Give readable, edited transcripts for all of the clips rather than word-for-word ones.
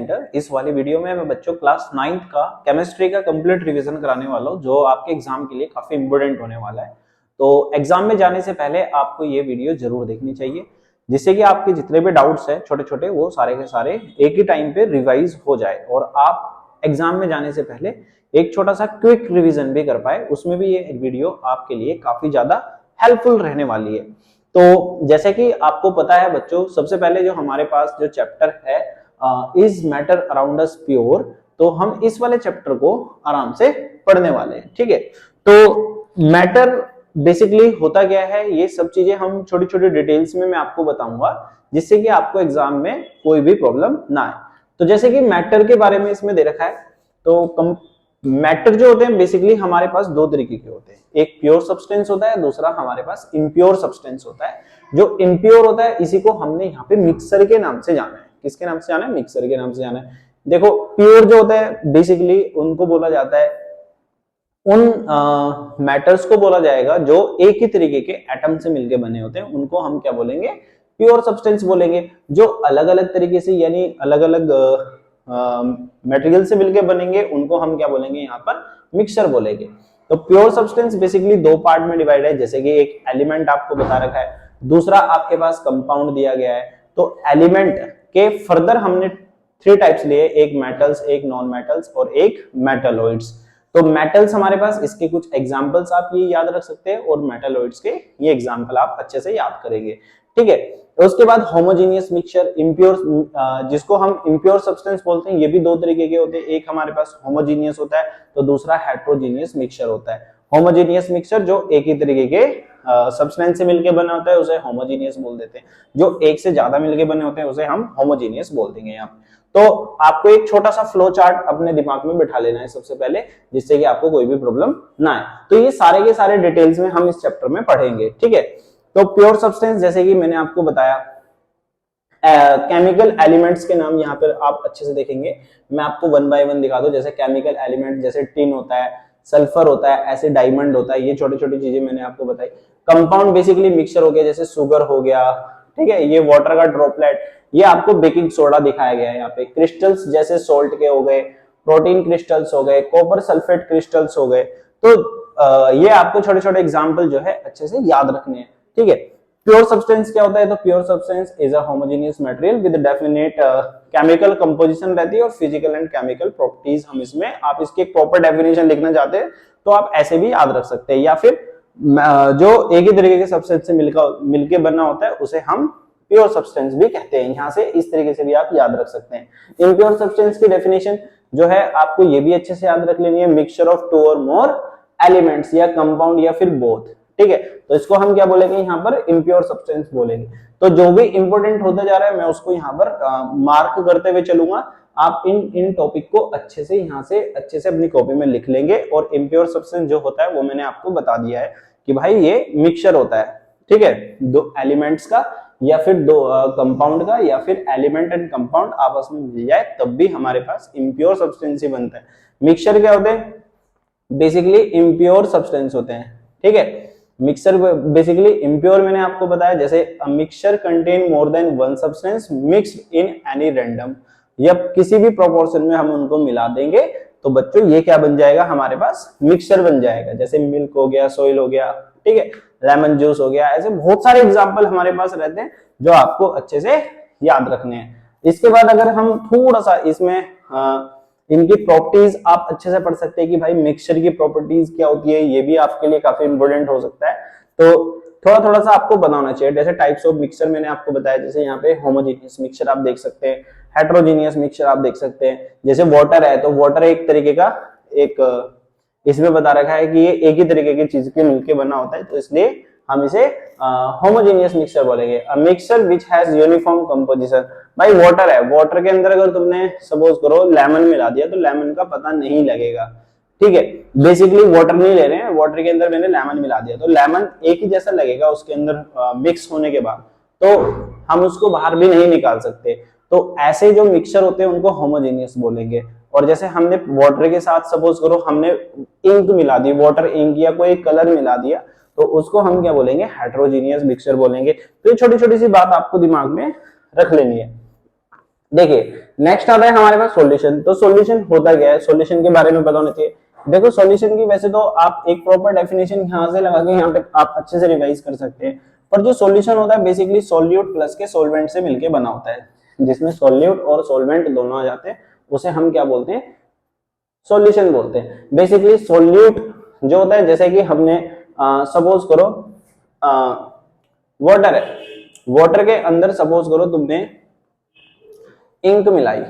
Centre. इस वाली video में मैं बच्चों क्लास 9th का केमिस्ट्री का कंप्लीट रिवीजन कराने वाला हूँ, जो आपके एग्जाम के लिए काफी इंपोर्टेंट होने वाला है। तो एग्जाम में जाने से पहले आपको ये वीडियो जरूर देखनी चाहिए, जिससे कि आपके जितने भी डाउट्स हैं छोटे छोटे, वो सारे के सारे एक ही टाइम पे रिवाइज हो जाए और आप एग्जाम में जाने से पहले एक छोटा सा क्विक रिवीजन भी कर पाए। उसमें भी ये वीडियो आपके लिए काफी ज्यादा हेल्पफुल रहने वाली है। तो जैसे कि आपको पता है बच्चों, सबसे पहले जो हमारे पास जो चैप्टर है is matter around us pure, तो हम इस वाले चैप्टर को आराम से पढ़ने वाले हैं। ठीक है, तो मैटर बेसिकली होता क्या है, ये सब चीजें हम छोटी छोटी डिटेल्स में मैं आपको बताऊंगा, जिससे कि आपको एग्जाम में कोई भी प्रॉब्लम ना आए। तो जैसे कि मैटर के बारे में इसमें दे रखा है, तो मैटर जो होते हैं बेसिकली हमारे पास दो तरीके के होते हैं, एक प्योर सब्सटेंस होता है, दूसरा हमारे पास इम्प्योर सब्सटेंस होता है। जो इम्प्योर होता है इसी को हमने यहाँ पे मिक्सर के नाम से जाना है। किसके नाम से जाना है? मिक्सर के नाम से जाना है। देखो, प्योर जो होता है बेसिकली उनको बोला जाता है, उन मैटर्स को बोला जाएगा जो एक ही तरीके के एटम से मिलके बने होते हैं, उनको हम क्या बोलेंगे? प्योर सब्सटेंस बोलेंगे। जो अलग अलग तरीके से यानी अलग अलग मटेरियल से मिलके बनेंगे, उनको हम क्या बोलेंगे? यहाँ पर मिक्सचर बोलेंगे। तो प्योर सब्सटेंस बेसिकली दो पार्ट में डिवाइड है, जैसे कि एक एलिमेंट आपको बता रखा है, दूसरा आपके पास कंपाउंड दिया गया है। तो एलिमेंट के फर्दर हमने 3 टाइप्स लिए, एक मेटल्स, एक नॉन मेटल्स और एक मेटलॉइड्स। तो मेटल्स हमारे पास, इसके कुछ एग्जांपल्स आप ये याद रख सकते हैं, और मेटलॉइड्स के ये एग्जांपल आप अच्छे से याद करेंगे। ठीक है, तो उसके बाद होमोजेनियस मिक्सचर, इम्प्योर, जिसको हम इम्प्योर सब्सटेंस बोलते हैं, ये भी दो तरीके के होते हैं। एक हमारे पास होमोजेनियस होता है, तो दूसरा हेटेरोजेनियस मिक्सचर होता है। होमोजेनियस मिक्सचर जो एक ही तरीके के सब्सटेंस से मिलके बना होता है, उसे होमोजेनियस बोल देते हैं। जो एक से ज्यादा मिलके बने होते हैं, उसे हम होमोजेनियस बोल देंगे यहाँ पे। तो आपको एक छोटा सा फ्लो चार्ट अपने दिमाग में बिठा लेना है सबसे पहले, जिससे कि आपको कोई भी प्रॉब्लम ना आए। तो ये सारे के सारे डिटेल्स में हम इस चैप्टर में पढ़ेंगे। ठीक है, तो प्योर सब्सटेंस जैसे कि मैंने आपको बताया, केमिकल एलिमेंट्स के नाम यहाँ पर आप अच्छे से देखेंगे। मैं आपको 1 बाय 1 दिखा दूं। जैसे केमिकल एलिमेंट, जैसे टिन होता है, सल्फर होता है, ऐसे डायमंड होता है, ये छोटी छोटी चीजें मैंने आपको बताई। कंपाउंड बेसिकली मिक्सचर हो गया, जैसे शुगर हो गया, ठीक है, ये वाटर का ड्रॉपलेट, ये आपको बेकिंग सोडा दिखाया गया है यहाँ पे। क्रिस्टल्स जैसे सोल्ट के हो गए, प्रोटीन क्रिस्टल्स हो गए, कॉपर सल्फेट क्रिस्टल्स हो गए। तो ये आपको छोटे छोटे एग्जाम्पल जो है अच्छे से याद रखने हैं। ठीक है, प्योर सब्सटेंस क्या होता है? तो pure substance is a homogeneous material with definite chemical composition रहती है और फिजिकल एंड केमिकल प्रॉपर्टीज। हम इसमें, आप इसकी एक प्रॉपर डेफिनेशन लिखना चाहते हैं तो आप ऐसे भी याद रख सकते हैं, या फिर जो एक ही तरीके के सब्सटेंस से मिलके बना होता है उसे हम प्योर सब्सटेंस भी कहते हैं। यहाँ से इस तरीके से भी आप याद रख सकते हैं। इम्प्योर सब्सटेंस की डेफिनेशन जो है आपको ये भी अच्छे से याद रख लेनी है, मिक्सचर ऑफ 2 और मोर एलिमेंट्स, या कंपाउंड, या फिर बोथ। ठीक है, तो इसको हम क्या बोलेंगे? यहाँ पर इम्प्योर सब्सटेंस बोलेंगे। तो जो भी इंपॉर्टेंट होता जा रहा है मैं उसको यहाँ पर मार्क करते हुए चलूंगा। आप इन टॉपिक को अच्छे से यहाँ से अच्छे से अपनी कॉपी में लिख लेंगे। और इम्प्योर सब्सटेंस जो होता है वो मैंने आपको बता दिया है कि भाई ये मिक्सचर होता है। ठीक है, 2 एलिमेंट्स का, या फिर 2 कंपाउंड का, या फिर एलिमेंट एंड कंपाउंड आपस में मिल जाए तब भी हमारे पास इम्प्योर सब्सटेंस ही बनता है। मिक्सचर क्या होते हैं? बेसिकली इम्प्योर सब्सटेंस होते हैं। ठीक है, मिक्सचर बेसिकली इम्प्योर मैंने आपको बताया, जैसे a mixture contain more than 1 substance mixed in any random, या किसी भी प्रोपोर्शन में हम उनको मिला देंगे तो बच्चों ये क्या बन जाएगा? हमारे पास मिक्सचर बन जाएगा। जैसे मिल्क हो गया, सोइल हो गया, ठीक है, लेमन जूस हो गया, ऐसे बहुत सारे एग्जांपल हमारे पास रहते हैं जो आपको अच्छे से याद रखने हैं। इसके बाद अगर हम थोड़ा सा इसमें इनकी प्रॉपर्टीज आप अच्छे से पढ़ सकते हैं कि भाई मिक्सचर की प्रॉपर्टीज क्या होती है, ये भी आपके लिए काफी इंपॉर्टेंट हो सकता है। तो थोड़ा थोड़ा सा आपको बनाना चाहिए। जैसे टाइप्स ऑफ मिक्सचर मैंने आपको बताया, जैसे यहाँ पे होमोजेनियस मिक्सचर आप देख सकते हैं, हेटेरोजेनियस मिक्सचर आप देख सकते हैं। जैसे वाटर है, तो वाटर एक तरीके का, एक इसमें बता रखा है कि ये एक ही तरीके की चीज के मिलके बना होता है, तो इसलिए हम इसे होमोजेनियस मिक्सचर बोलेंगे। A mixture which has uniform composition. भाई वाटर है, वाटर के अंदर अगर तुमने सपोज करो लेमन मिला दिया तो लेमन का पता नहीं लगेगा। ठीक है, बेसिकली वाटर नहीं ले रहे हैं, वाटर के अंदर मैंने लेमन मिला दिया तो लेमन एक ही जैसा लगेगा उसके अंदर मिक्स होने के बाद, तो हम उसको बाहर भी नहीं निकाल सकते। तो ऐसे जो मिक्सचर होते हैं उनको होमोजेनियस बोलेंगे। और जैसे हमने वाटर के साथ सपोज करो हमने इंक मिला दी, वाटर इंक, या कोई कलर मिला दिया, तो उसको हम क्या बोलेंगे? हेटेरोजेनियस मिक्सचर बोलेंगे। तो ये छोटी छोटी सी बात आपको दिमाग में रख लेनी है। देखिए नेक्स्ट आता है हमारे पास सॉल्यूशन। तो सॉल्यूशन होता क्या है, सॉल्यूशन के बारे में पता होना चाहिए। देखो सॉल्यूशन की वैसे तो आप एक प्रॉपर डेफिनेशन यहां से लगा के यहाँ पे आप अच्छे से रिवाइज कर सकते हैं, पर जो सॉल्यूशन होता है बेसिकली सॉल्यूट प्लस के सॉल्वेंट से मिलके बना होता है, जिसमें सॉल्यूट और सॉल्वेंट दोनों आ जाते हैं, उसे हम क्या बोलते हैं, सॉल्यूशन बोलते हैं। बेसिकली सॉल्यूट जो होता है, जैसे कि हमने सपोज करो वाटर है, वाटर के अंदर सपोज करो तुमने इंक मिलाई,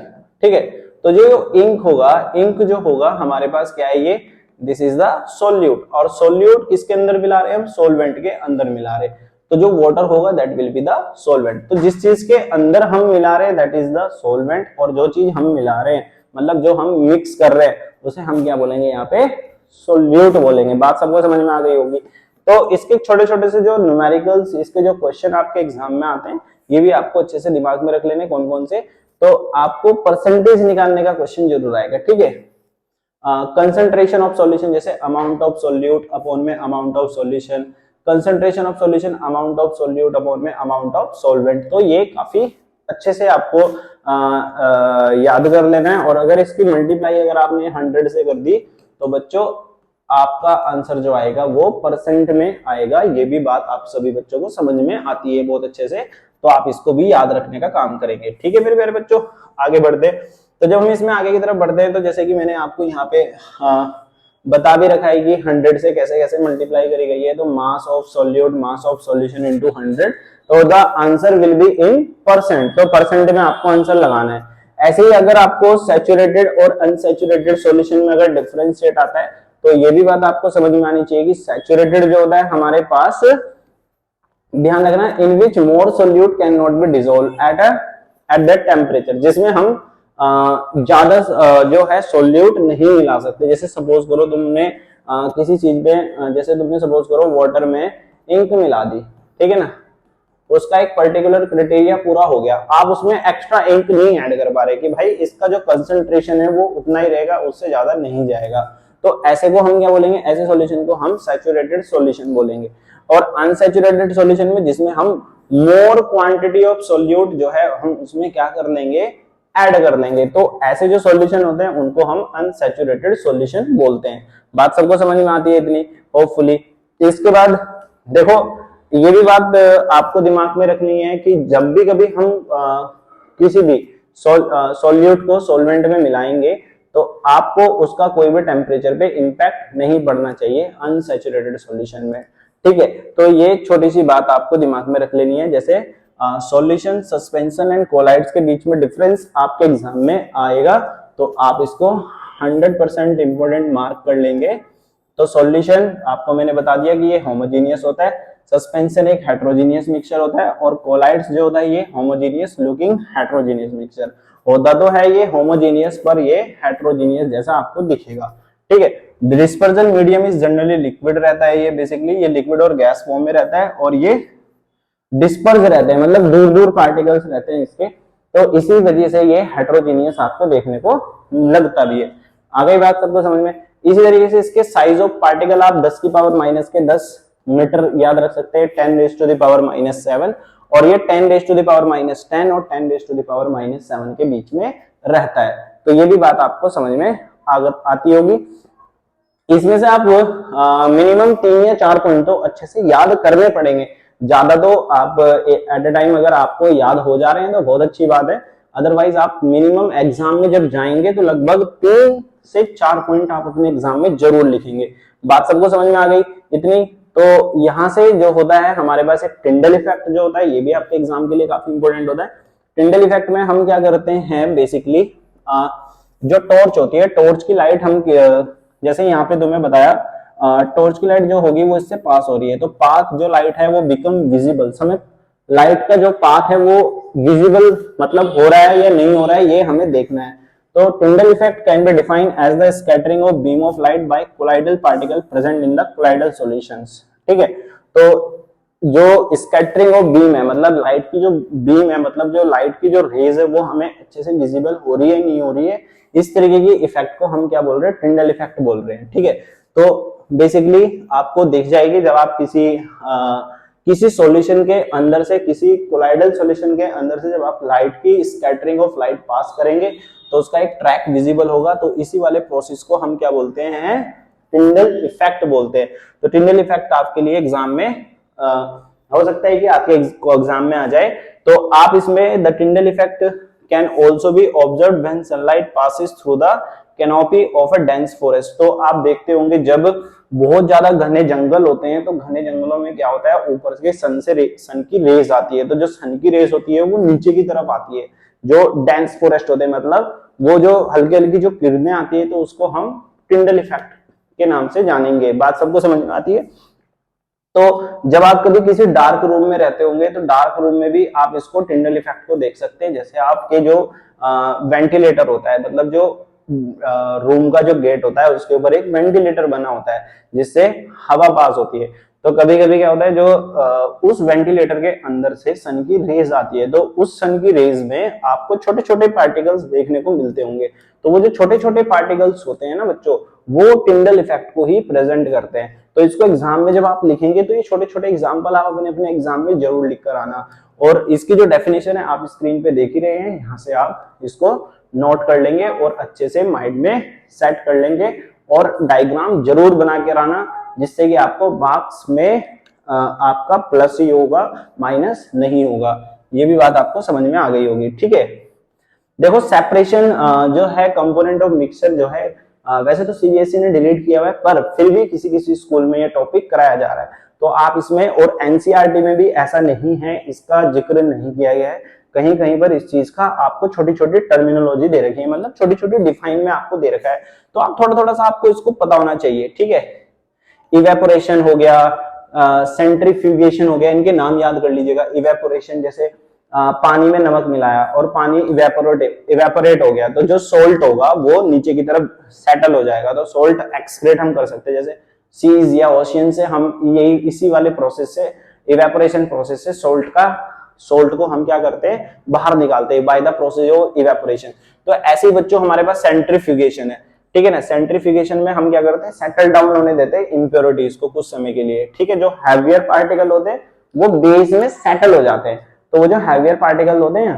ठीक है, तो जो इंक होगा, इंक जो होगा हमारे पास क्या है, ये दिस इज द सोल्यूट, और सोल्यूट किसके अंदर मिला रहे हैं हम, सोलवेंट के अंदर मिला रहे हैं, तो जो वाटर होगा that will be the solvent. तो जिस चीज के अंदर हम मिला रहे हैं दैट इज द सोलवेंट, और जो चीज हम मिला रहे हैं मतलब जो हम मिक्स कर रहे हैं उसे हम क्या बोलेंगे, यहाँ पे सोल्यूट बोलेंगे। बात सबको समझ में आ गई होगी। तो इसके छोटे छोटे से जो न्यूमेरिकल्स, इसके जो क्वेश्चन आपके एग्जाम में आते हैं, ये भी आपको अच्छे से दिमाग में रख लेने कौन कौन से। तो आपको परसेंटेज निकालने का क्वेश्चन जरूर आएगा, ठीक है। कंसंट्रेशन ऑफ सॉल्यूशन, जैसे अमाउंट ऑफ सोल्यूट अपॉन में amount of solution, concentration of solution amount of solute upon में अमाउंट ऑफ सॉल्वेंट। तो ये काफी अच्छे से आपको याद कर लेना है, और अगर इसकी मल्टीप्लाई अगर आपने 100 से कर दी तो बच्चों आपका आंसर जो आएगा वो परसेंट में आएगा। ये भी बात आप सभी बच्चों को समझ में आती है बहुत अच्छे से, तो आप इसको भी याद रखने का काम करेंगे, ठीक है मेरे प्यारे बच्चों। आगे बढ़ते, तो जब हम इसमें आगे की तरफ बढ़ते हैं तो जैसे कि मैंने आपको यहाँ पे बता भी रखा है कि 100 से कैसे कैसे मल्टीप्लाई करी गई है। तो mass of solute, mass of solution into 100, तो the answer will be in percent, तो परसेंट में आपको आंसर लगाना है। ऐसे ही अगर आपको सैचुरेटेड और अनसैचुरेटेड सॉल्यूशन में अगर डिफरेंशिएट आता है तो ये भी बात आपको समझ में आनी चाहिए कि सैचुरेटेड जो होता है हमारे पास, ध्यान रखना, in which more solute can not be dissolve at that temperature, जिसमें हम ज्यादा जो है सोल्यूट नहीं मिला सकते। जैसे सपोज करो तुमने किसी चीज में, जैसे तुमने सपोज करो वाटर में इंक मिला दी, ठीक है ना, उसका एक पर्टिकुलर क्राइटेरिया पूरा हो गया, आप उसमें एक्स्ट्रा इंक नहीं ऐड कर पा रहे कि भाई इसका जो कंसंट्रेशन है वो उतना ही रहेगा, उससे ज्यादा नहीं जाएगा, तो ऐसे को हम क्या बोलेंगे, ऐसे सॉल्यूशन को हम सैचुरेटेड सॉल्यूशन बोलेंगे। और अनसैचुरेटेड सॉल्यूशन में जिसमें हम मोर क्वांटिटी ऑफ सोल्यूट जो है हम उसमें क्या कर लेंगे, ऐड कर लेंगे, तो ऐसे जो सॉल्यूशन होते हैं उनको हम अनसैचुरेटेड सॉल्यूशन बोलते हैं। बात सबको समझ में आती है इतनी, होपफुली। इसके बाद देखो ये भी बात आपको दिमाग में रखनी है कि जब भी कभी हम किसी भी सॉल्यूट को सॉल्वेंट में मिलाएंगे तो आपको उसका कोई भी टेम्परेचर पे इंपैक्ट नहीं पड़ना चाहिए अनसैचुरेटेड सॉल्यूशन में, ठीक है। तो ये छोटी सी बात आपको दिमाग में रख लेनी है। जैसे सॉल्यूशन, सस्पेंशन एंड कोलाइड्स के बीच में डिफरेंस आपके एग्जाम में आएगा, तो आप इसको 100% इंपोर्टेंट मार्क कर लेंगे। तो सॉल्यूशन आपको मैंने बता दिया कि ये होमोजेनियस होता है, सस्पेंशन एक हेट्रोजीनियस मिक्सचर होता है, और कोलाइड्स जो होता है ये होमोजेनियस लुकिंग हेट्रोजीनियस मिक्सचर होता तो है, ये होमोजेनियस पर ये हेट्रोजीनियस जैसा आपको दिखेगा, ठीक है। Dispersion medium is generally liquid रहता है, ये बेसिकली ये लिक्विड और गैस फॉर्म में रहता है, और ये डिस्पर्स रहते हैं, मतलब दूर दूर पार्टिकल्स रहते हैं इसके, तो इसी वजह से ये हेट्रोजीनियस आपको देखने को लगता भी है। आगे बात सबको समझ में। इसी तरीके से इसके साइज ऑफ पार्टिकल आप 10 की पावर माइनस के 10 मीटर याद रख सकते हैं, 10 रेज़ टू द पावर -7, और ये 10 रेज़ टू द पावर -10 और 10 रेज़ टू द पावर -7 के बीच में रहता है। तो ये भी बात आपको समझ में आती होगी। इसमें से आप मिनिमम 3 या 4 पॉइंट तो अच्छे से याद करने पड़ेंगे, ज्यादा तो आप एट अ टाइम अगर आपको याद हो जा रहे हैं तो बहुत अच्छी बात है, अदरवाइज आप मिनिमम एग्जाम में जब जाएंगे तो लगभग 3 से 4 पॉइंट आप अपने एग्जाम में जरूर लिखेंगे। बात सबको समझ में आ गई इतनी। तो यहाँ से जो होता है हमारे पास एक टिंडल इफेक्ट जो होता है, ये भी आपके एग्जाम के लिए काफी इंपॉर्टेंट होता है। टिंडल इफेक्ट में हम क्या करते हैं, बेसिकली जो टॉर्च होती है, टॉर्च की लाइट हम जैसे यहाँ पे तुम्हें बताया, टॉर्च की लाइट जो होगी वो इससे पास हो रही है, तो पाथ जो लाइट है वो बिकम विजिबल, समय लाइट का जो पाथ है वो विजिबल मतलब हो रहा है या नहीं हो रहा है ये हमें देखना है। तो Tyndall effect can be defined as the scattering of beam of light by colloidal particle present in the colloidal solutions, ठीक है। तो जो स्कैटरिंग ऑफ बीम है, मतलब लाइट की जो बीम है, मतलब जो लाइट की जो रेज है वो हमें अच्छे से विजिबल हो रही है नहीं हो रही है, इस तरीके की इफेक्ट को हम क्या बोल रहे हैं, टिंडल इफेक्ट बोल रहे हैं, ठीक है। तो बेसिकली आपको दिख जाएगी जब आप किसी किसी सॉल्यूशन के अंदर से, किसी कोलाइडल सॉल्यूशन के अंदर से जब आप लाइट की स्कैटरिंग ऑफ लाइट पास करेंगे तो उसका एक ट्रैक विजिबल होगा। तो इसी वाले प्रोसेस को हम क्या बोलते हैं, टिंडल इफेक्ट बोलते हैं। तो टिंडल इफेक्ट आपके लिए एग्जाम में हो सकता है कि आपके एग्जाम में आ जाए। तो आप इसमें the टिंडल effect can also be observe when sunlight passes through the canopy of a dense forest. तो आप देखते होंगे जब बहुत ज्यादा घने जंगल होते हैं तो घने जंगलों में क्या होता है, ऊपर से सन की रेज आती है। तो जो सन की रेज होती है वो नीचे की तरफ आती है। जो डेंस फॉरेस्ट होते हैं मतलब वो जो हल्की हल्की जो किरणें आती है तो उसको हम टिंडल इफेक्ट के नाम से जानेंगे। बात सबको समझ में आती है। तो जब आप कभी किसी डार्क रूम में रहते होंगे तो डार्क रूम में भी आप इसको टिंडल इफेक्ट को देख सकते हैं। जैसे आपके जो वेंटिलेटर होता है, मतलब जो रूम का जो गेट होता है उसके ऊपर एक वेंटिलेटर बना होता है जिससे हवा पास होती है। तो कभी कभी क्या होता है, जो उस वेंटिलेटर के अंदर से सन की रेज आती है तो उस सन की रेज में आपको छोटे छोटे पार्टिकल्स देखने को मिलते होंगे। तो वो जो छोटे छोटे पार्टिकल्स होते हैं ना बच्चों, वो टिंडल इफेक्ट को ही प्रेजेंट करते हैं। तो इसको एग्जाम में जब आप लिखेंगे तो ये छोटे छोटे एग्जाम्पल आप अपने अपने एग्जाम में जरूर लिख कर आना। और इसकी जो डेफिनेशन है आप स्क्रीन पे देख ही रहे हैं, यहाँ से आप इसको नोट कर लेंगे और अच्छे से माइंड में सेट कर लेंगे और डायग्राम जरूर बना के आना, जिससे कि आपको मार्क्स में आपका प्लस ही होगा, माइनस नहीं होगा। ये भी बात आपको समझ में आ गई होगी। ठीक है, देखो सेपरेशन जो है कंपोनेंट ऑफ मिक्सचर जो है, वैसे तो सीबीएसई ने डिलीट किया हुआ है पर फिर भी किसी किसी स्कूल में ये टॉपिक कराया जा रहा है। तो आप इसमें, और एनसीईआरटी में भी ऐसा नहीं है, इसका जिक्र नहीं किया गया है। कहीं कहीं पर इस चीज का आपको छोटी छोटी टर्मिनोलॉजी दे रखी है, मतलब छोटी छोटी डिफाइन में आपको दे रखा है। तो आप थोड़ा थोड़ा सा आपको इसको पता होना चाहिए। ठीक है, इवेपोरेशन हो गया, सेंट्रीफ्यूगेशन हो गया, इनके नाम याद कर लीजिएगा। इवेपोरेशन जैसे पानी में नमक मिलाया और पानी इवेपोरेट हो गया तो जो सोल्ट होगा वो नीचे की तरफ सेटल हो जाएगा। तो सोल्ट एक्सक्रेट हम कर सकते हैं, जैसे सीज या ओशियन से हम यही इसी वाले प्रोसेस से, इवेपोरेशन प्रोसेस से सोल्ट को हम क्या करते हैं, बाहर निकालते हैं by the process of evaporation. तो ऐसे ही बच्चों हमारे पास सेंट्रीफ्यूगेशन है। ठीक है ना, सेंट्रीफ्यूगेशन में हम क्या करते हैं, सेटल डाउन होने देते हैं इंप्योरिटीज को कुछ समय के लिए। ठीक है, जो हैवियर पार्टिकल होते हैं वो बेस में सेटल हो जाते हैं। तो वो जो हैवियर पार्टिकल होते हैं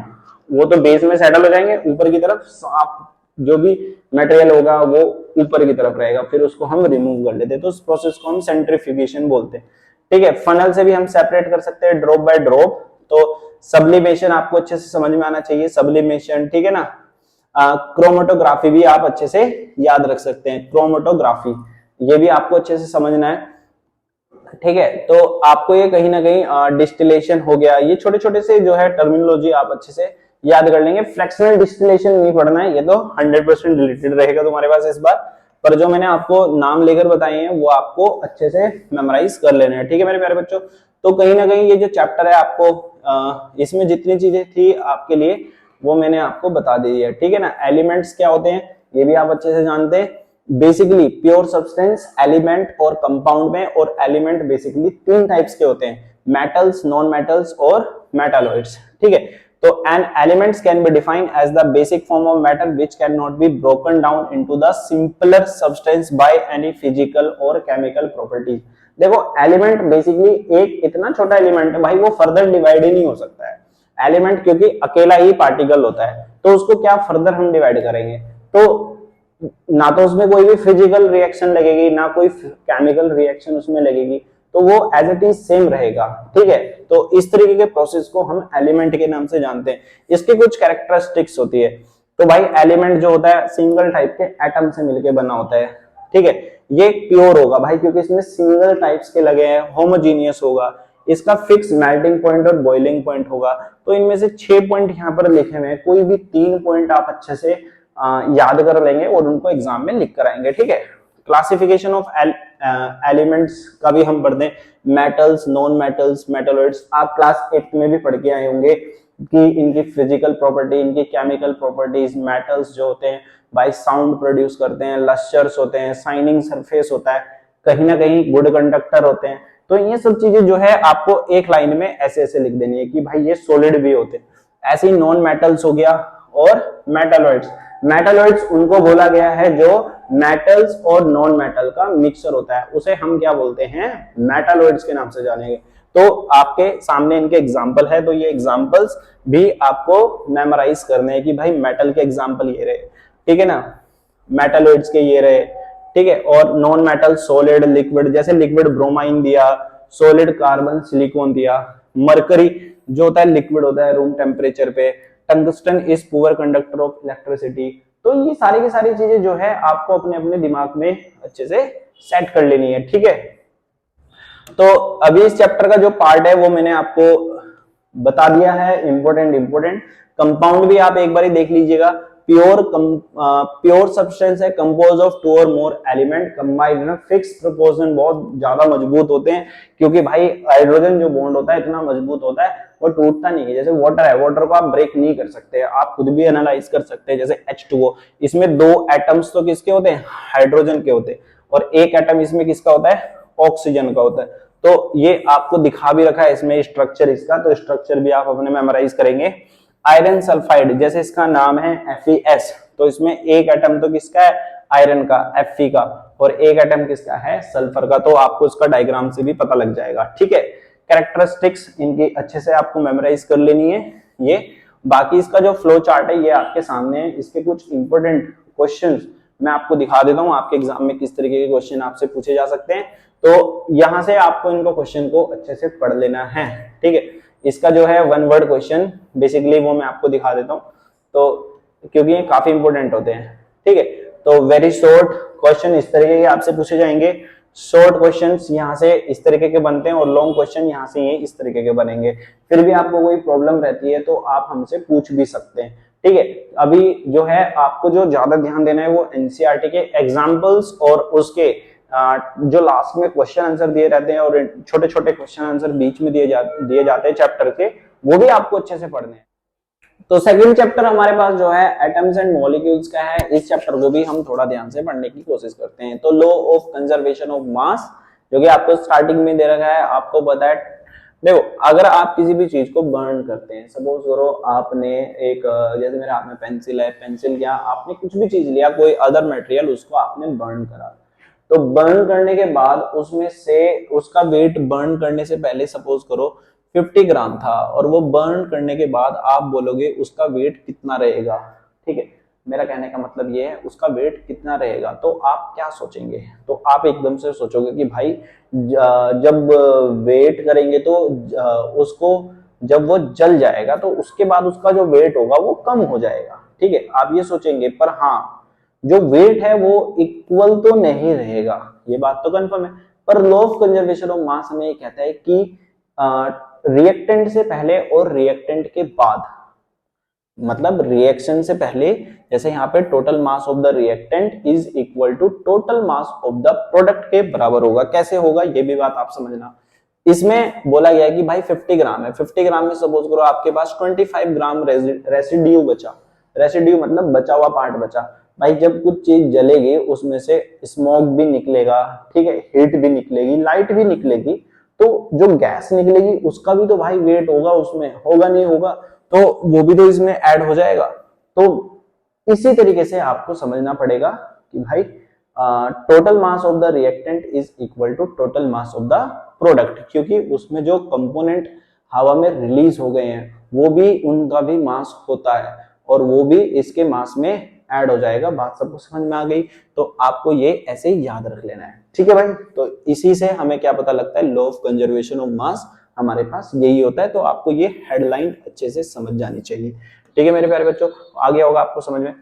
वो तो बेस में सेटल हो जाएंगे, ऊपर की तरफ साफ जो भी मटेरियल होगा वो ऊपर की तरफ रहेगा, फिर उसको हम रिमूव कर लेते हैं। तो उस प्रोसेस को हम सेंट्रीफ्यूगेशन बोलते हैं। ठीक है, फनल से भी हम सेपरेट कर सकते हैं ड्रॉप बाय ड्रॉप। तो सब्लिमेशन आपको अच्छे से समझ में आना चाहिए, सब्लिमेशन। ठीक है ना, क्रोमेटोग्राफी भी आप अच्छे से याद रख सकते हैं, क्रोमेटोग्राफी ये भी आपको अच्छे से समझना है। ठीक है, तो आपको ये कहीं ना कहीं डिस्टिलेशन हो गया, ये छोटे छोटे से जो है टर्मिनोलॉजी आप अच्छे से याद कर लेंगे। फ्रैक्शनल डिस्टिलेशन नहीं पढ़ना है, ये तो 100% रिलेटेड रहेगा तुम्हारे पास इस बार, पर जो मैंने आपको नाम लेकर बताए हैं वो आपको अच्छे से मेमोराइज कर लेना है। ठीक है मेरे प्यारे बच्चों, तो कहीं ना कहीं ये जो चैप्टर है आपको इसमें जितनी चीजें थी आपके लिए वो मैंने आपको बता दी है। ठीक है ना, एलिमेंट्स क्या होते हैं ये भी आप अच्छे से जानते हैं। बेसिकली प्योर सब्सटेंस, एलिमेंट और कंपाउंड में, और एलिमेंट बेसिकली तीन टाइप्स के होते हैं, मेटल्स, नॉन मेटल्स और मेटालॉइड्स। ठीक है, तो an elements can be defined as the basic form of matter which can not be broken down into the simpler substance by any physical और chemical properties. देखो element basically एक इतना छोटा element है भाई, वो फर्दर डिवाइड ही नहीं हो सकता है एलिमेंट, क्योंकि अकेला ही पार्टिकल होता है। तो उसको क्या फर्दर हम डिवाइड करेंगे, तो ना तो उसमें कोई भी फिजिकल रिएक्शन लगेगी ना कोई केमिकल रिएक्शन उसमें लगेगी, तो वो एज इट इज सेम रहेगा। ठीक है, तो इस तरीके के प्रोसेस को हम एलिमेंट के नाम से जानते हैं। इसकी कुछ कैरेक्टरिस्टिक्स होती है। तो भाई एलिमेंट जो होता है सिंगल टाइप के एटम से मिलकर बना होता है। ठीक है, ये प्योर होगा भाई क्योंकि इसमें सिंगल टाइप्स के लगे हैं, होमोजीनियस होगा, इसका फिक्स मेल्टिंग पॉइंट और बॉइलिंग पॉइंट होगा। तो इनमें से 6 पॉइंट यहाँ पर लिखे हुए हैं, कोई भी 3 पॉइंट आप अच्छे से याद कर लेंगे और उनको एग्जाम में लिख कर आएंगे। ठीक है, क्लासिफिकेशन ऑफ एलिमेंट्स का भी हम पढ़ते हैं, मेटल्स, नॉन मेटल्स, मेटलॉइड्स। आप क्लास 8 में भी पढ़ के आए होंगे कि इनकी फिजिकल प्रॉपर्टी, इनकी केमिकल प्रॉपर्टीज। मेटल्स जो होते हैं भाई साउंड प्रोड्यूस करते हैं, लस्टर्स होते हैं, शाइनिंग सरफेस होता है, कहीं ना कहीं गुड कंडक्टर होते हैं। तो ये सब चीजें जो है आपको एक लाइन में ऐसे ऐसे लिख देनी है कि भाई ये सॉलिड भी होते हैं। ऐसे ही नॉन मेटल्स हो गया और मेटलॉइड्स। मेटलॉइड्स उनको बोला गया है जो मेटल्स और नॉन मेटल का मिक्सचर होता है, उसे हम क्या बोलते हैं, मेटलॉइड्स के नाम से जानेंगे। तो आपके सामने इनके एग्जाम्पल है, तो ये एग्जाम्पल्स भी आपको मेमोराइज करने हैं कि भाई मेटल के एग्जाम्पल ये रहे, ठीक है ना, मेटलोइड्स के ये रहे, ठीक है। और नॉन मेटल सॉलिड लिक्विड, जैसे लिक्विड ब्रोमाइन दिया, सॉलिड कार्बन सिलिकॉन दिया, मरकरी जो होता है लिक्विड होता है रूम टेम्परेचर पे, tungsten is poor conductor of electricity. तो ये सारी की सारी चीजें जो है आपको अपने अपने दिमाग में अच्छे से सेट कर लेनी है, ठीक है। तो अभी इस चैप्टर का जो पार्ट है वो मैंने आपको बता दिया है, इंपोर्टेंट कंपाउंड भी आप एक बार देख लीजिएगा। प्योर सब्सटेंस है कंपोज ऑफ 2 और मोर element combined in fix proportion, बहुत ज्यादा मजबूत होते हैं क्योंकि भाई हाइड्रोजन जो बॉन्ड होता है इतना मजबूत होता है वो टूटता नहीं है। जैसे वाटर है, वाटर को आप ब्रेक नहीं कर सकते, आप खुद भी एनालाइज कर सकते हैं। जैसे H2O, इसमें 2 एटम्स तो किसके होते हैं, हाइड्रोजन के होते हैं, और एक एटम इसमें किसका होता है, ऑक्सीजन का होता है। तो ये आपको दिखा भी रखा है इसमें स्ट्रक्चर इसका, तो स्ट्रक्चर भी आप अपने मेमोराइज करेंगे। आयरन सल्फाइड, जैसे इसका नाम है FeS, तो इसमें एक एटम तो किसका है, आयरन का Fe का, और एक एटम किसका है, सल्फर का। तो आपको इसका डायग्राम से भी पता लग जाएगा, ठीक है। कैरेक्टरिस्टिक्स इनकी अच्छे से आपको मेमोराइज कर लेनी है ये। बाकी इसका जो फ्लो चार्ट है ये आपके सामने है, इसके कुछ इंपोर्टेंट क्वेश्चंस मैं आपको दिखा देता हूं, आपके एग्जाम में किस तरीके के क्वेश्चन आपसे पूछे जा सकते हैं। तो यहां से आपको इनको क्वेश्चन को अच्छे से पढ़ लेना है, ठीक है। इसका जो है 1 वर्ड क्वेश्चन बेसिकली वो मैं आपको दिखा देता हूं, तो क्योंकि ये काफी इंपोर्टेंट होते हैं, ठीक है। तो वेरी शॉर्ट क्वेश्चन इस तरीके के आपसे पूछे जाएंगे। शॉर्ट क्वेश्चंस यहाँ से इस तरीके के बनते हैं और लॉन्ग क्वेश्चन यहाँ से ये इस तरीके के बनेंगे। फिर भी आपको कोई प्रॉब्लम रहती है तो आप हमसे पूछ भी सकते हैं, ठीक है। अभी जो है आपको जो ज्यादा ध्यान देना है वो एनसीईआरटी के एग्जाम्पल्स और उसके जो लास्ट में क्वेश्चन आंसर दिए रहते हैं और छोटे छोटे क्वेश्चन आंसर बीच में दिए जाते हैं चैप्टर के, वो भी आपको अच्छे से पढ़ने हैं। तो सेकंड चैप्टर हमारे पास जो है एटम्स एंड मॉलिक्यूल्स का है, इस चैप्टर को भी हम थोड़ा ध्यान से पढ़ने की कोशिश करते हैं। तो law of conservation of mass, जो कि आपको स्टार्टिंग में दे रखा है, आपको पता है, देखो अगर आप किसी भी चीज को बर्न करते हैं, सपोज करो आपने एक जैसे मेरे हाथ में पेंसिल है, पेंसिल या आपने कुछ भी चीज लिया, कोई अदर मटेरियल, उसको आपने बर्न करा, तो बर्न करने के बाद उसमें से उसका वेट बर्न करने से पहले सपोज करो 50 ग्राम था, और वो बर्न करने के बाद आप बोलोगे उसका वेट कितना रहेगा, ठीक है। मेरा कहने का मतलब ये है उसका वेट कितना रहेगा, तो आप क्या सोचेंगे, तो आप एकदम से सोचोगे कि भाई जब वेट करेंगे तो उसको जब वो जल जाएगा तो उसके बाद उसका जो वेट होगा वो कम हो जाएगा, ठीक है, आप ये सोचेंगे। पर हाँ, जो वेट है वो इक्वल तो नहीं रहेगा, ये बात तो कंफर्म है। पर law of conservation of mass हमें ये कहता है कि रिएक्टेंट से पहले और रिएक्टेंट के बाद, मतलब रिएक्शन से पहले, जैसे यहाँ पे total mass of the reactant is equal to total mass of the product के बराबर होगा। कैसे होगा ये भी बात आप समझना। इसमें बोला गया है कि भाई 50 ग्राम है, 50 ग्राम में सपोज करो आपके पास 25 ग्राम रेसिड्यू बचा, रेसिड्यू मतलब बचा हुआ पार्ट बचा। भाई जब कुछ चीज जलेगी उसमें से स्मोक भी निकलेगा, ठीक है, हीट भी निकलेगी, लाइट भी निकलेगी, तो जो गैस निकलेगी उसका भी तो भाई वेट होगा, उसमें होगा नहीं होगा, तो वो भी तो इसमें ऐड हो जाएगा। तो इसी तरीके से आपको समझना पड़ेगा कि भाई total mass of the reactant is equal to total mass of the product, क्योंकि उसमें जो कंपोनेंट हवा में रिलीज हो गए हैं वो भी, उनका भी मास होता है और वो भी इसके मास में ऐड हो जाएगा। बात सबको समझ में आ गई, तो आपको ये ऐसे ही याद रख लेना है, ठीक है भाई। तो इसी से हमें क्या पता लगता है, law of conservation of mass हमारे पास यही होता है। तो आपको ये हेडलाइन अच्छे से समझ जानी चाहिए, ठीक है मेरे प्यारे बच्चों। आ गया होगा आपको समझ में।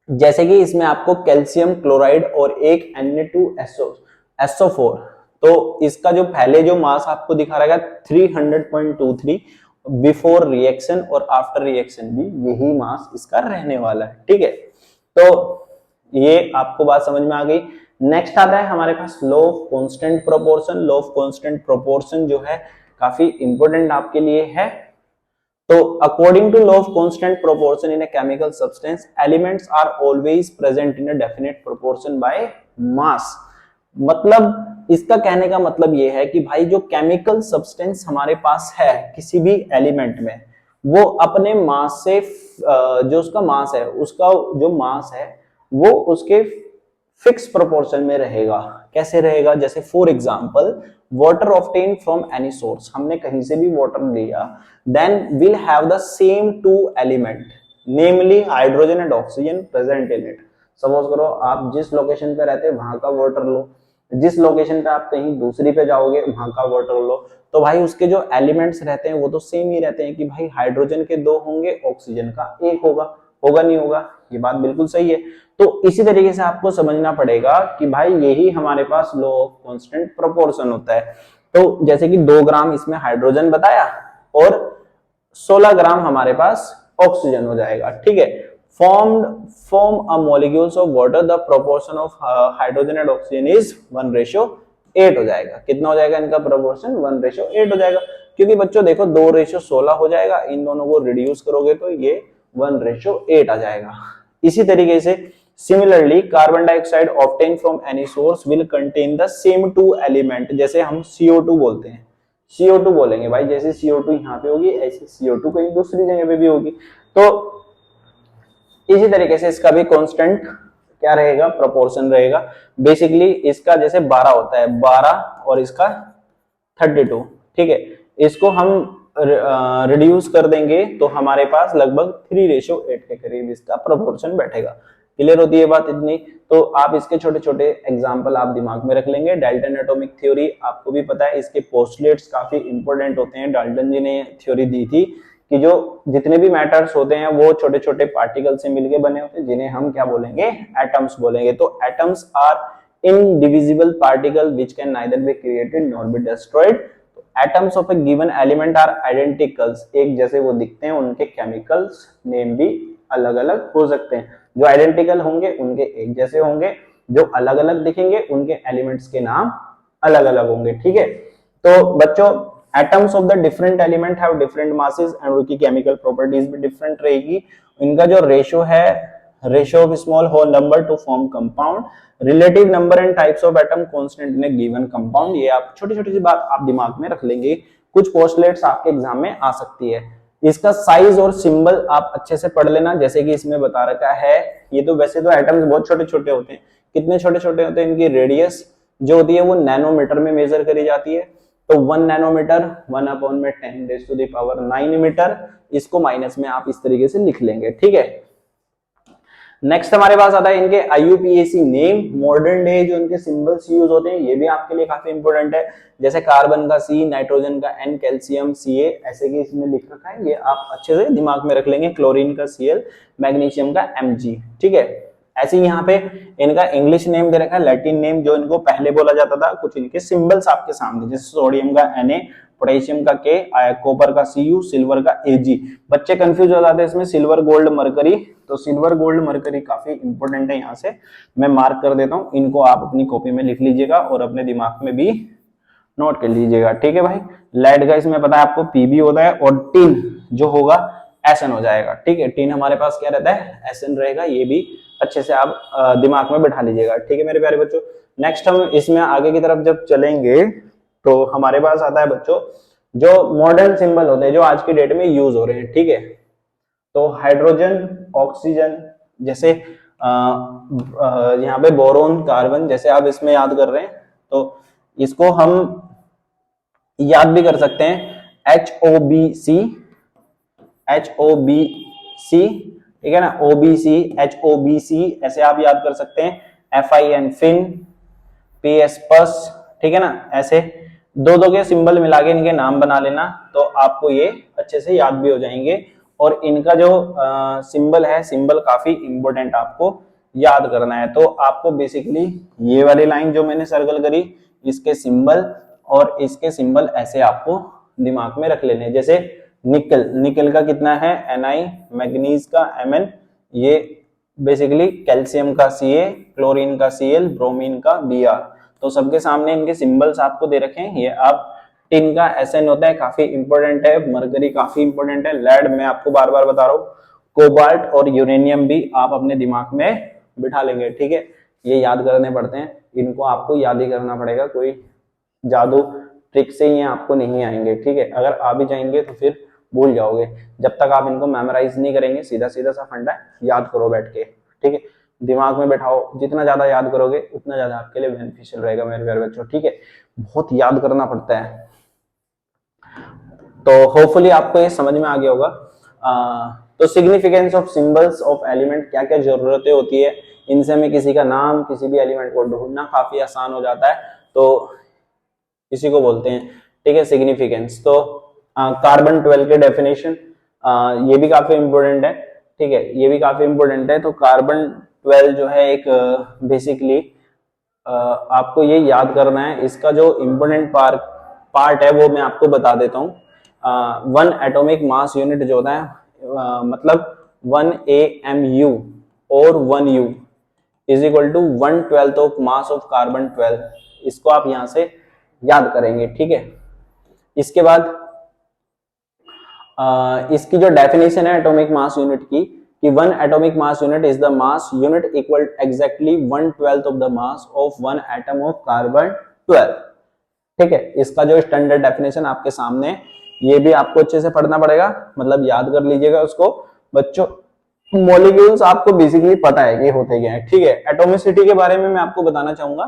जैसे कि इसमें आपको कैल्शियम क्लोराइड और एक Na2SO4, तो इसका जो पहले जो मास आपको दिखा रहेगा 300.23 बिफोर रिएक्शन और आफ्टर रिएक्शन भी यही मास इसका रहने वाला है, ठीक है। तो ये आपको बात समझ में आ गई। नेक्स्ट आता है हमारे पास law of constant proportion. Law of constant proportion जो है काफी इंपॉर्टेंट आपके लिए है। तो according to law of constant proportion in a chemical substance, elements are always present in a definite proportion by mass. मतलब इसका कहने का मतलब ये है कि भाई जो केमिकल सब्सटेंस हमारे पास है किसी भी एलिमेंट में, वो अपने मास से जो उसका मास है, उसका जो मास है वो उसके फिक्स प्रोपोर्शन में रहेगा। कैसे रहेगा, जैसे for example water obtain from any source, हमने कहीं से भी वाटर लिया, then will have the same two element namely hydrogen and oxygen present in it. Suppose करो आप जिस लोकेशन पे रहते हैं वहां का वाटर लो, जिस लोकेशन पे आप कहीं दूसरी पे जाओगे वहां का वाटर लो, तो भाई उसके जो एलिमेंट्स रहते हैं वो तो सेम ही रहते हैं कि भाई हाइड्रोजन के 2 होंगे, ऑक्सीजन का 1 होगा, होगा नहीं होगा, ये बात बिल्कुल सही है। तो इसी तरीके से आपको समझना पड़ेगा कि भाई यही हमारे पास लॉ ऑफ कांस्टेंट प्रोपोर्शन होता है। तो जैसे कि 2 ग्राम इसमें हाइड्रोजन बताया और 16 ग्राम हमारे पास ऑक्सीजन हो जाएगा, ठीक है। form a molecules of water the proportion of hydrogen and oxygen is 1:8 हो जाएगा। कितना हो जाएगा इनका प्रोपोर्शन? 1:8 हो जाएगा, क्योंकि बच्चों देखो 2:16 हो जाएगा, इन दोनों को रिड्यूस करोगे तो ये 1:8 आ जाएगा। इसी तरीके से similarly carbon dioxide obtain from any source will contain the same two element, जैसे हम CO2 बोलते हैं, CO2 बोलेंगे भाई, जैसे CO2 यहाँ पे होगी ऐसे CO2 कहीं दूसरी जगह पे भी होगी। तो इसी तरीके से इसका भी कांस्टेंट क्या रहेगा? प्रोपोर्शन रहेगा। बेसिकली इसका जैसे 12 होता है, 12 और इसका 32, ठीक है। इसको हम रिड्यूस कर देंगे तो हमारे पास लगभग 3:8 के करीब इसका प्रोपोर्शन बैठेगा। क्लियर होती है बात इतनी? तो आप इसके छोटे छोटे एग्जाम्पल आप दिमाग में रख लेंगे। डाल्टन एटॉमिक थ्योरी आपको भी पता है, इसके पोस्टुलेट्स काफी इंपॉर्टेंट होते हैं। डाल्टन जी ने थ्योरी दी थी कि जो जितने भी मैटर्स होते हैं वो छोटे छोटे पार्टिकल से मिलके बने होते हैं, जिन्हें हम क्या बोलेंगे? एटम्स बोलेंगे। तो atoms are indivisible particle which can neither be created nor be destroyed. Atoms of a given element are identicals, एक जैसे वो दिखते हैं, उनके केमिकल्स नेम भी अलग अलग हो सकते हैं। जो आइडेंटिकल होंगे उनके एक जैसे होंगे, जो अलग अलग दिखेंगे उनके एलिमेंट्स के नाम अलग अलग होंगे, ठीक है। तो बच्चों atoms of the different element have different masses and उनकी केमिकल प्रॉपर्टीज भी डिफरेंट रहेगी। इनका जो रेशियो है, ratio of small whole number to form compound, relative number and types of atom constant in a given compound, ये आप छोटी छोटी सी बात आप दिमाग में रख लेंगे। कुछ पोस्टुलेट्स आपके एग्जाम में आ सकती है। इसका साइज और सिंबल आप अच्छे से पढ़ लेना, जैसे कि इसमें बता रखा है। ये तो वैसे तो एटम्स बहुत छोटे छोटे होते हैं, कितने छोटे छोटे होते हैं? इनकी रेडियस जो होती है वो नैनोमीटर में मेजर करी जाती है। तो 1 नैनोमीटर 1/10⁹ मीटर, इसको माइनस में आप इस तरीके से लिख लेंगे, ठीक है। नेक्स्ट हमारे पास आता है इनके IUPAC नेम। मॉडर्न डे जो इनके सिंबल्स यूज होते हैं ये भी आपके लिए काफी इंपॉर्टेंट है, जैसे कार्बन का C, नाइट्रोजन का N, कैल्शियम Ca, ऐसे कि इसमें लिख रखा है, ये आप अच्छे से दिमाग में रख लेंगे। क्लोरीन का Cl, मैग्नीशियम का Mg, ठीक है। ऐसे ही यहाँ पे इनका इंग्लिश नेम दे रखा है, लैटिन नेम जो इनको पहले बोला जाता था। कुछ इनके सिंबल्स आपके सामने, जैसे सोडियम का Na, पोटेशियम का K, कॉपर का Cu, सिल्वर का Ag। बच्चे कंफ्यूज हो जाते हैं इसमें, सिल्वर गोल्ड मरकरी। तो सिल्वर गोल्ड मरकरी काफी इंपॉर्टेंट है, यहाँ से मैं मार्क कर देता हूँ। इनको आप अपनी कॉपी में लिख लीजिएगा और अपने दिमाग में भी नोट कर लीजिएगा, ठीक है भाई। लेड का इसमें पता है आपको Pb होता है, और टिन जो होगा Sn हो जाएगा, ठीक है। टिन हमारे पास क्या रहता है? Sn रहेगा, ये भी अच्छे से आप दिमाग में बैठा लीजिएगा, ठीक है मेरे प्यारे बच्चों। नेक्स्ट हम इसमें आगे की तरफ जब चलेंगे तो हमारे पास आता है बच्चों जो मॉडर्न सिंबल होते हैं जो आज की डेट में यूज हो रहे हैं, ठीक है। तो हाइड्रोजन, ऑक्सीजन, जैसे यहाँ पे बोरोन, कार्बन, जैसे आप इसमें याद कर रहे हैं तो इसको हम याद भी कर सकते हैं HOBC, ठीक है ना। OBC, HOBC ऐसे आप याद कर सकते हैं। FIN, फिन, PS, पस, ठीक है ना। ऐसे दो दो के सिंबल मिला के इनके नाम बना लेना, तो आपको ये अच्छे से याद भी हो जाएंगे। और इनका जो सिंबल है, सिंबल काफी इंपॉर्टेंट आपको याद करना है। तो आपको बेसिकली ये वाली लाइन जो मैंने सर्कल करी, इसके सिंबल और इसके सिंबल ऐसे आपको दिमाग में रख लेने। जैसे निकल, निकल का कितना है? Ni, मैग्नीज का Mn, ये बेसिकली कैल्शियम का Ca, क्लोरीन का Cl, ब्रोमीन का Br। तो सबके सामने इनके सिंबल्स आपको दे रखे हैं। ये आप टिन का Sn होता है, काफी इंपॉर्टेंट है। मरकरी काफी इंपॉर्टेंट है। लेड मैं आपको बार बार बता रहा हूँ। कोबाल्ट और यूरेनियम भी आप अपने दिमाग में बिठा लेंगे, ठीक है। ये याद करने पड़ते हैं, इनको आपको याद ही करना पड़ेगा, कोई जादू ट्रिक से ये आपको नहीं आएंगे, ठीक है। अगर आ भी जाएंगे तो फिर भूल जाओगे। जब तक आप इनको मेमोराइज नहीं करेंगे, सीधा सीधा सा फंडा याद करो बैठ के, ठीक है। दिमाग में बैठाओ, जितना ज्यादा याद करोगे उतना ज्यादा आपके लिए बेनिफिशियल रहेगा मेरे प्यारे बच्चों, ठीक है। बहुत याद करना पड़ता है। तो होपफुली आपको ये समझ में आ गया होगा। तो significance of symbols of element, क्या क्या जरूरतें होती है, इनसे हमें किसी का नाम, किसी भी एलिमेंट को ढूंढना काफी आसान हो जाता है। तो इसी को बोलते हैं, ठीक है, सिग्निफिकेंस। तो कार्बन 12 के डेफिनेशन, ये भी काफी इंपॉर्टेंट है, ठीक है, ये भी काफी इंपॉर्टेंट है। तो कार्बन 12 जो है एक बेसिकली आपको ये याद करना है, इसका जो इम्पोर्टेंट पार्ट है वो मैं आपको बता देता हूँ। 1 एटॉमिक मास यूनिट जो होता है, मतलब 1 AMU और 1 U is equal to 1/12 of mass of carbon 12। इसको आप यहां से याद करेंगे, ठीक है। इसके बाद इसकी जो डेफिनेशन है एटॉमिक मास यूनिट की, कि 1 atomic mass unit is the mass unit equal exactly 1/12 of the mass of 1 atom of carbon 12, ठीक है। इसका जो स्टैंडर्ड डेफिनेशन आपके सामने है, ये भी आपको अच्छे से पढ़ना पड़ेगा, मतलब याद कर लीजिएगा उसको बच्चों। मॉलिक्यूल्स आपको बेसिकली पता है कि होते क्या है, ठीक है। एटॉमिसिटी के बारे में मैं आपको बताना चाहूंगा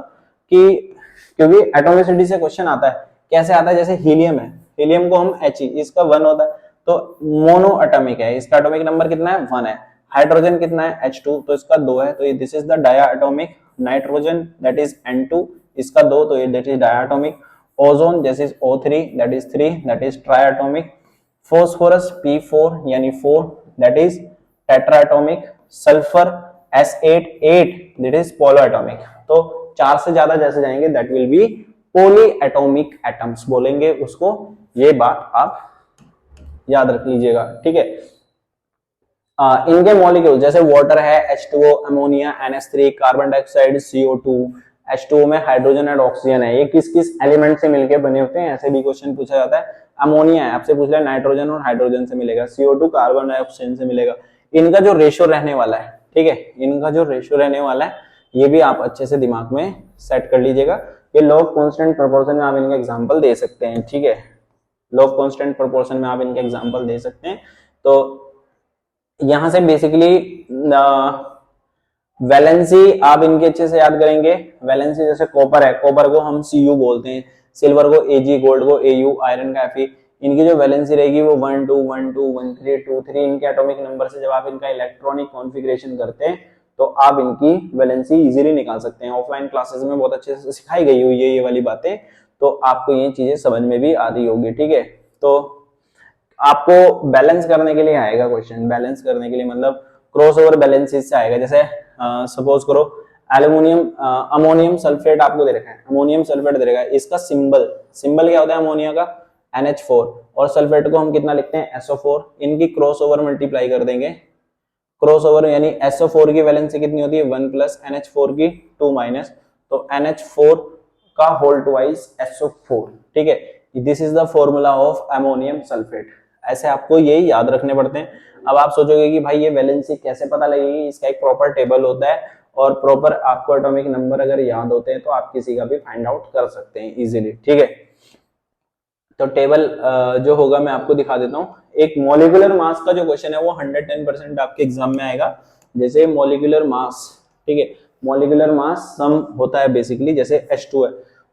कि, क्योंकि एटॉमिसिटी से क्वेश्चन आता है, कैसे आता है, जैसे हीलियम है, हीलियम को हम He, इसका 1 होता है, तो मोनो एटॉमिक है, इसका एटॉमिक नंबर कितना है, 1 है। हाइड्रोजन कितना है, H2, तो इसका 2 है, तो this is the diatomic. Nitrogen that is N2, इसका 2, तो ये दैट इज डायटोमिक। ओजोन जैसे O3 that is 3, that is triatomic. Phosphorus P4 यानी 4 that is tetratomic. Sulphur S8 8 that is polyatomic. तो 4 से ज्यादा जैसे जाएंगे that will be polyatomic atoms बोलेंगे उसको। ये बात आप याद रख लीजिएगा, ठीक है। इनके मॉलिक्यूल जैसे वाटर है H2O, ammonia NH3, carbon dioxide CO2, H2O में हाइड्रोजन और ऑक्सीजन है, ये किस किस एलिमेंट से मिलकर बने होते हैं, ऐसे भी क्वेश्चन पूछा जाता है। अमोनिया है, आपसे पूछ लिया नाइट्रोजन और हाइड्रोजन से मिलेगा। CO2 कार्बन डाइऑक्साइड से मिलेगा। इनका जो रेशियो रहने वाला है, ठीक है, इनका जो रेशियो रहने वाला है, ये भी आप अच्छे से दिमाग में सेट कर लीजिएगा। ये लॉग कांस्टेंट प्रोपोर्शन में आप इनका एग्जांपल दे सकते हैं, ठीक है, लॉग कांस्टेंट प्रोपोर्शन में आप इनके एग्जांपल दे सकते हैं। तो यहां से बेसिकली वैलेंसी आप इनके अच्छे से याद करेंगे। वैलेंसी जैसे कॉपर है, कॉपर को हम Cu बोलते हैं, सिल्वर को Ag, गोल्ड को Au, आयरन का Fe। इनकी जो वैलेंसी रहेगी वो 1 2 1 2 1 3 2 3, इनके एटॉमिक नंबर से जब आप इनका इलेक्ट्रॉनिक कॉन्फ़िगरेशन करते हैं तो आप इनकी वैलेंसी इजीली निकाल सकते हैं। ऑफलाइन क्लासेस में बहुत अच्छे से सिखाई गई हुई है ये वाली बातें, तो आपको ये चीजें समझ में भी आ रही होगी, ठीक है। तो आपको बैलेंस करने के लिए आएगा क्वेश्चन, बैलेंस करने के लिए मतलब क्रॉस ओवर बैलेंसेस से आएगा। जैसे सपोज करो एल्युमिनियम अमोनियम सल्फेट आपको दे रखा है, अमोनियम सल्फेट दे रखा है, इसका सिंबल क्या होता है अमोनिया का, NH4, और सल्फेट को हम कितना लिखते हैं, SO4। इनकी क्रॉस ओवर मल्टीप्लाई कर देंगे, क्रॉस ओवर यानी SO4 की वैलेंसी कितनी होती है 1 प्लस, NH4 की 2 माइनस, तो NH4 का होल ट्वाइस SO4, ठीक है। This is the formula of ammonium sulphate. ऐसे आपको ये याद रखने पड़ते हैं। अब आप सोचोगे कि भाई ये वैलेंसी कैसे पता लगेगी, इसका एक प्रॉपर टेबल होता है, और प्रॉपर आपको एटॉमिक नंबर अगर याद होते हैं तो आप किसी का भी फाइंड आउट कर सकते हैं इजीली, ठीक है। तो टेबल जो होगा मैं आपको दिखा देता हूँ। एक मॉलिक्यूलर मास का जो क्वेश्चन है वो 110% आपके एग्जाम में आएगा। जैसे मॉलिक्यूलर मास, ठीक है, मॉलिक्यूलर मास सम होता है बेसिकली, जैसे H2 है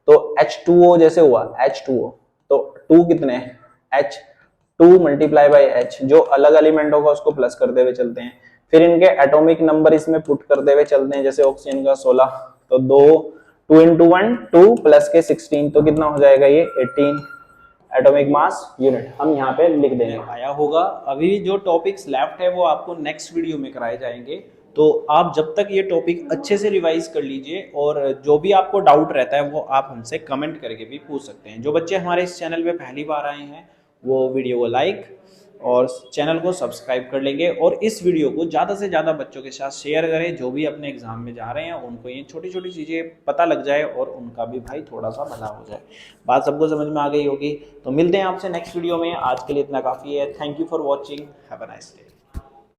तो H2O जैसे हुआ H2O, तो 2 कितने हैं, H2 मल्टीप्लाई बाई H, जो अलग एलिमेंट होगा उसको प्लस करते हुए चलते हैं। फिर इनके एटॉमिक नंबर इसमें पुट करते हुए चलते हैं, जैसे ऑक्सीजन का 16, तो 2 इंटू 1 2 प्लस के 16, तो कितना हो जाएगा ये 18 एटॉमिक मास यूनिट, हम यहाँ पे लिख देंगे। आया होगा। अभी जो टॉपिक्स लेफ्ट है वो आपको नेक्स्ट वीडियो में कराए जाएंगे, तो आप जब तक ये टॉपिक अच्छे से रिवाइज कर लीजिए, और जो भी आपको डाउट रहता है वो आप हमसे कमेंट करके भी पूछ सकते हैं। जो बच्चे हमारे इस चैनल पे पहली बार आए हैं वो वीडियो को लाइक और चैनल को सब्सक्राइब कर लेंगे, और इस वीडियो को ज़्यादा से ज़्यादा बच्चों के साथ शेयर करें, जो भी अपने एग्जाम में जा रहे हैं उनको ये छोटी छोटी चीज़ें पता लग जाए और उनका भी भाई थोड़ा सा भला हो जाए। बात सबको समझ में आ गई होगी। तो मिलते हैं आपसे नेक्स्ट वीडियो में, आज के लिए इतना काफ़ी है। Thank you for watching, have a nice day.